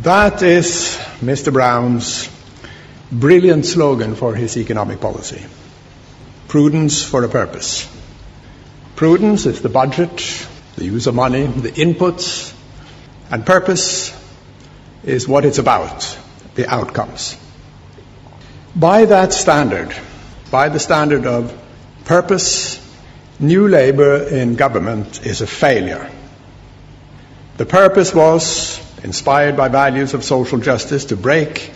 That is Mr. Brown's brilliant slogan for his economic policy. Prudence for a purpose. Prudence is the budget, the use of money, the inputs, and purpose is what it's about, the outcomes. By that standard, by the standard of purpose, New Labour in government is a failure. The purpose was, inspired by values of social justice, to break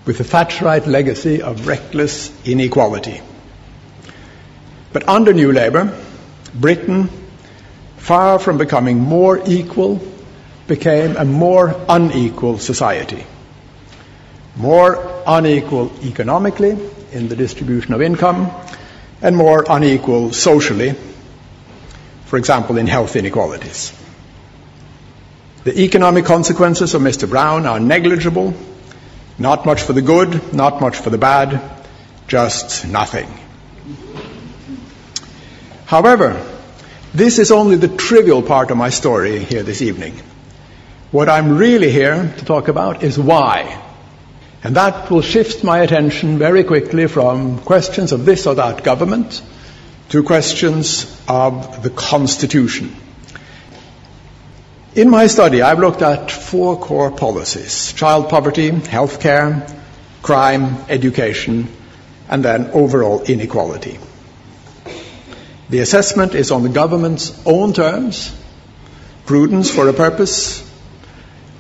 with the Thatcherite legacy of reckless inequality. But under New Labour, Britain, far from becoming more equal, became a more unequal society. More unequal economically in the distribution of income, and more unequal socially, for example, in health inequalities. The economic consequences of Mr. Brown are negligible, not much for the good, not much for the bad, just nothing. However, this is only the trivial part of my story here this evening. What I'm really here to talk about is why. And that will shift my attention very quickly from questions of this or that government to questions of the Constitution. In my study, I've looked at 4 core policies: child poverty, healthcare, crime, education, and then overall inequality. The assessment is on the government's own terms, prudence for a purpose.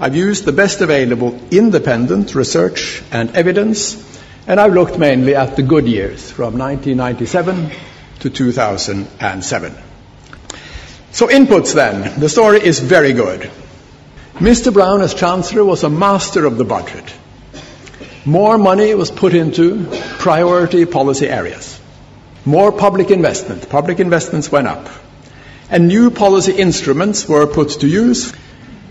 I've used the best available independent research and evidence, and I've looked mainly at the good years, from 1997 to 2007. So inputs then. The story is very good. Mr. Brown, as Chancellor, was a master of the budget. More money was put into priority policy areas. More public investment. Public investments went up. And new policy instruments were put to use.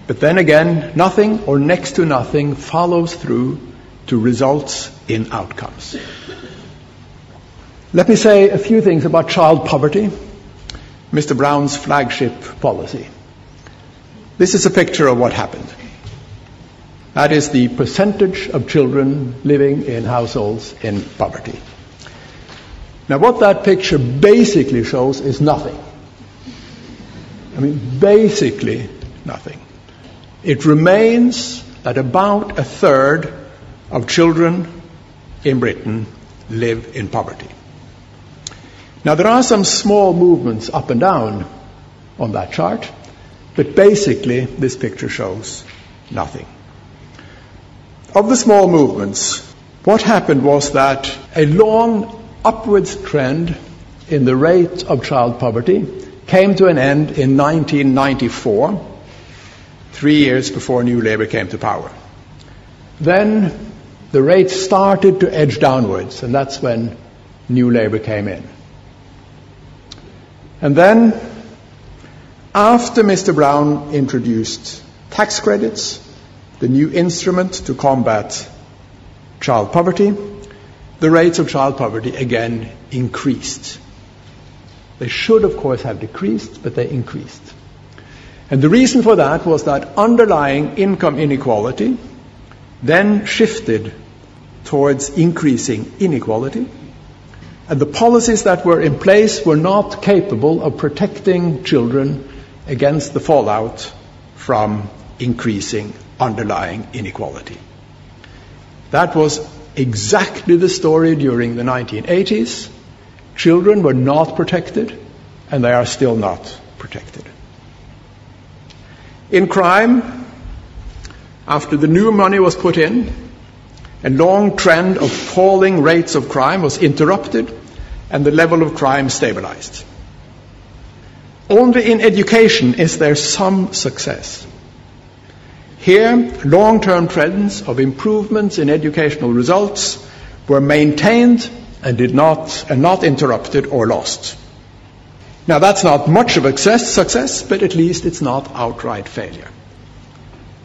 But then again, nothing or next to nothing follows through to results in outcomes. Let me say a few things about child poverty, Mr. Brown's flagship policy. This is a picture of what happened. That is the percentage of children living in households in poverty. Now, what that picture basically shows is nothing. I mean, basically nothing. It remains that about a third of children in Britain live in poverty. Now, there are some small movements up and down on that chart, but basically this picture shows nothing. Of the small movements, what happened was that a long upwards trend in the rate of child poverty came to an end in 1994, 3 years before New Labour came to power. Then the rate started to edge downwards, and that's when New Labour came in. And then, after Mr. Brown introduced tax credits, the new instrument to combat child poverty, the rates of child poverty again increased. They should, of course, have decreased, but they increased. And the reason for that was that underlying income inequality then shifted towards increasing inequality, and the policies that were in place were not capable of protecting children against the fallout from increasing underlying inequality. That was exactly the story during the 1980s. Children were not protected, and they are still not protected. In crime, after the new money was put in, a long trend of falling rates of crime was interrupted, and the level of crime stabilized. Only in education is there some success. Here, long-term trends of improvements in educational results were maintained and not interrupted or lost. Now, that's not much of a success, but at least it's not outright failure.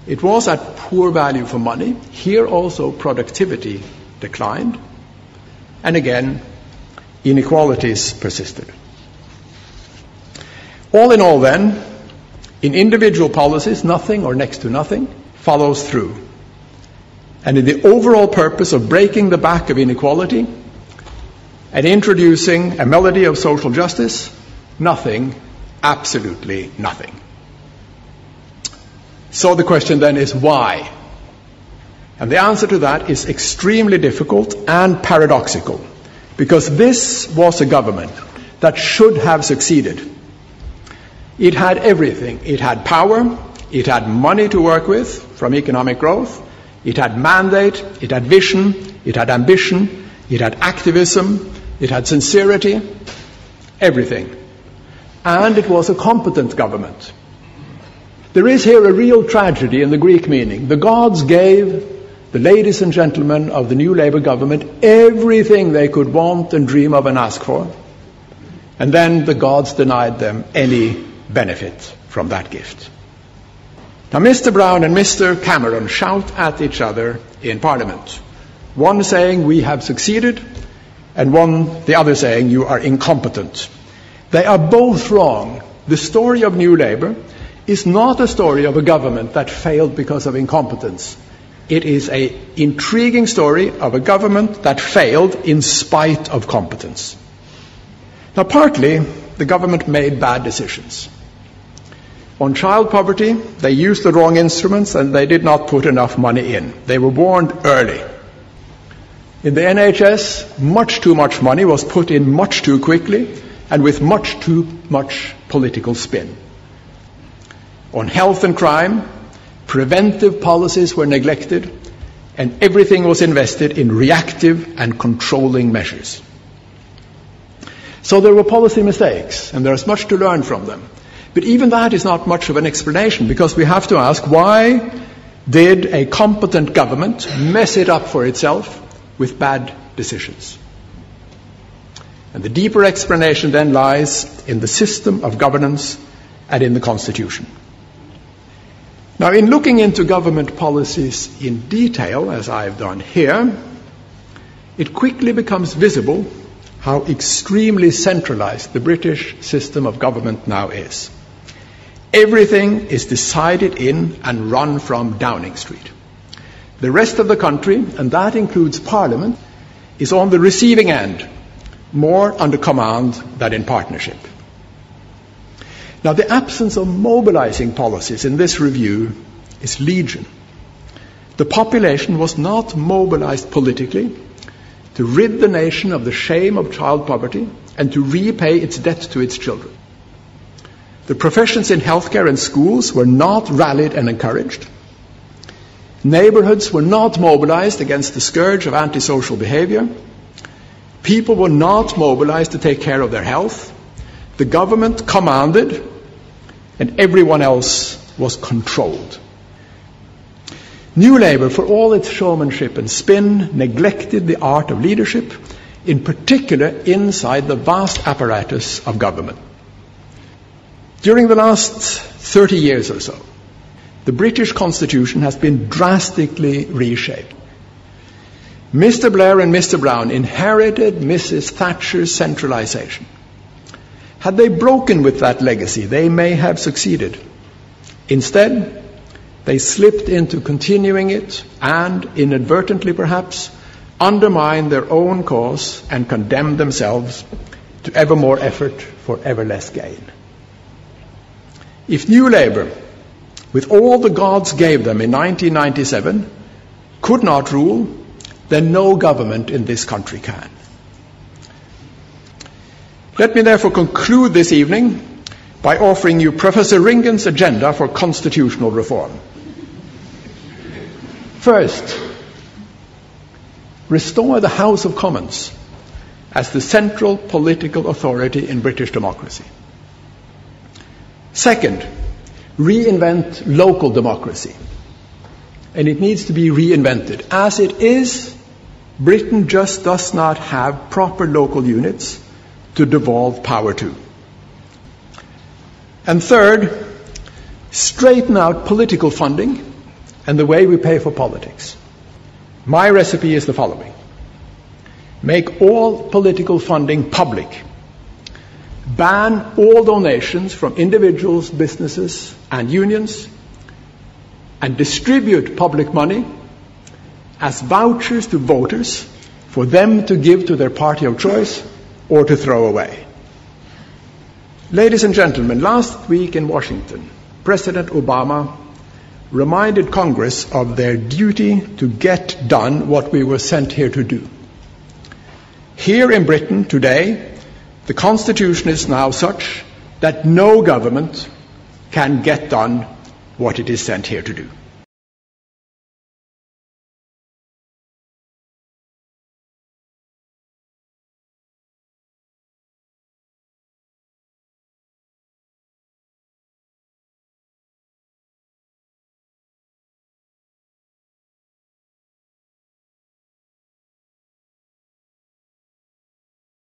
It was at poor value for money. Here also productivity declined. And again, inequalities persisted. All in all then, in individual policies, nothing or next to nothing. follows through. And in the overall purpose of breaking the back of inequality and introducing a melody of social justice, nothing, absolutely nothing. So the question then is why? And the answer to that is extremely difficult and paradoxical, because this was a government that should have succeeded. It had everything. It had power, it had money to work with from economic growth, it had mandate, it had vision, it had ambition, it had activism, it had sincerity, everything. And it was a competent government. There is here a real tragedy in the Greek meaning. The gods gave the ladies and gentlemen of the new Labour government everything they could want and dream of and ask for. And then the gods denied them any benefit from that gift. Now, Mr. Brown and Mr. Cameron shout at each other in Parliament. One saying, "We have succeeded," and the other saying, "You are incompetent." They are both wrong. The story of New Labour is not a story of a government that failed because of incompetence. It is an intriguing story of a government that failed in spite of competence. Now, partly, the government made bad decisions. On child poverty, they used the wrong instruments and they did not put enough money in. They were warned early. In the NHS, much too much money was put in much too quickly and with much too much political spin. On health and crime, preventive policies were neglected and everything was invested in reactive and controlling measures. So there were policy mistakes, and there is much to learn from them. But even that is not much of an explanation, because we have to ask, why did a competent government mess it up for itself with bad decisions? And the deeper explanation then lies in the system of governance and in the Constitution. Now, in looking into government policies in detail, as I've done here, it quickly becomes visible how extremely centralized the British system of government now is. Everything is decided in and run from Downing Street. The rest of the country, and that includes Parliament, is on the receiving end, more under command than in partnership. Now, the absence of mobilizing policies in this review is legion. The population was not mobilized politically to rid the nation of the shame of child poverty and to repay its debt to its children. The professions in healthcare and schools were not rallied and encouraged. Neighborhoods were not mobilized against the scourge of antisocial behavior. People were not mobilized to take care of their health. The government commanded, and everyone else was controlled. New Labour, for all its showmanship and spin, neglected the art of leadership, in particular inside the vast apparatus of government. During the last 30 years or so, the British Constitution has been drastically reshaped. Mr. Blair and Mr. Brown inherited Mrs. Thatcher's centralization. Had they broken with that legacy, they may have succeeded. Instead, they slipped into continuing it and, inadvertently perhaps, undermined their own cause and condemned themselves to ever more effort for ever less gain. If New Labour, with all the gods gave them in 1997, could not rule, then no government in this country can. Let me therefore conclude this evening by offering you Professor Ringen's agenda for constitutional reform. First, restore the House of Commons as the central political authority in British democracy. Second, reinvent local democracy. And it needs to be reinvented. As it is, Britain just does not have proper local units to devolve power to. And third, straighten out political funding and the way we pay for politics. My recipe is the following. Make all political funding public. Ban all donations from individuals, businesses, and unions, and distribute public money as vouchers to voters for them to give to their party of choice or to throw away. Ladies and gentlemen, last week in Washington, President Obama reminded Congress of their duty to get done what we were sent here to do. Here in Britain today, the Constitution is now such that no government can get done what it is sent here to do.